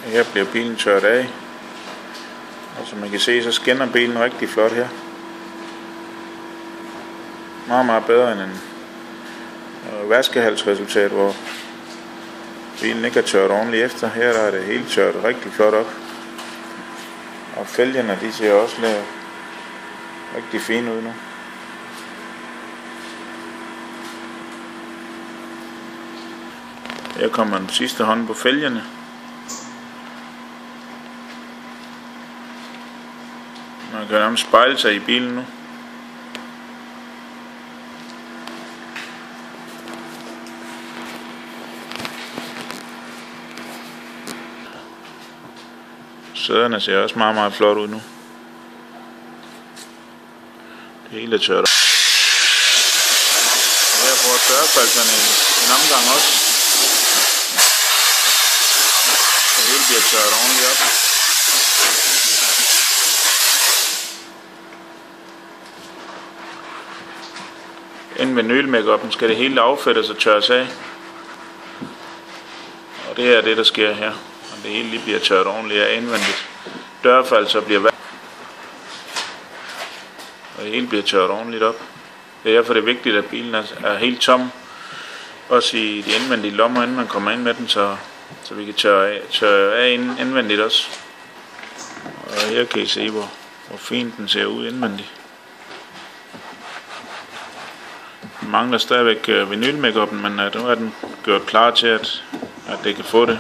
Her bliver bilen tørret af. Og som man kan se, så skinner bilen rigtig flot her. Meget, meget bedre end en vaskehalsresultat, hvor bilen ikke er tørret ordentligt efter. Her der er det helt tørret rigtig flot op. Og fælgerne, de ser også rigtig fine ud nu. Her kommer den sidste hånd på fælgerne. Man kan nærmest spejle sig i bilen nu. Sæderne ser også meget, meget flot ud nu. Det hele er tørt. Her får dørfalserne en omgang også. Det hele bliver tørt ordentligt op. Inden vinylmakeupen skal det hele affettes og tørres af. Og det er det, der sker her. Og det hele lige bliver tørret ordentligt af indvendigt. Dørfald så bliver vand. Og det hele bliver tørret ordentligt op. Det er derfor det er vigtigt, at bilen er helt tom. Også i de indvendige lommer, inden man kommer ind med den, så vi kan tørre af indvendigt også. Og her kan I se, hvor fint den ser ud indvendigt. Den mangler stadigvæk vinylmakeupen, men nu er den gjort klar til, at det kan få det.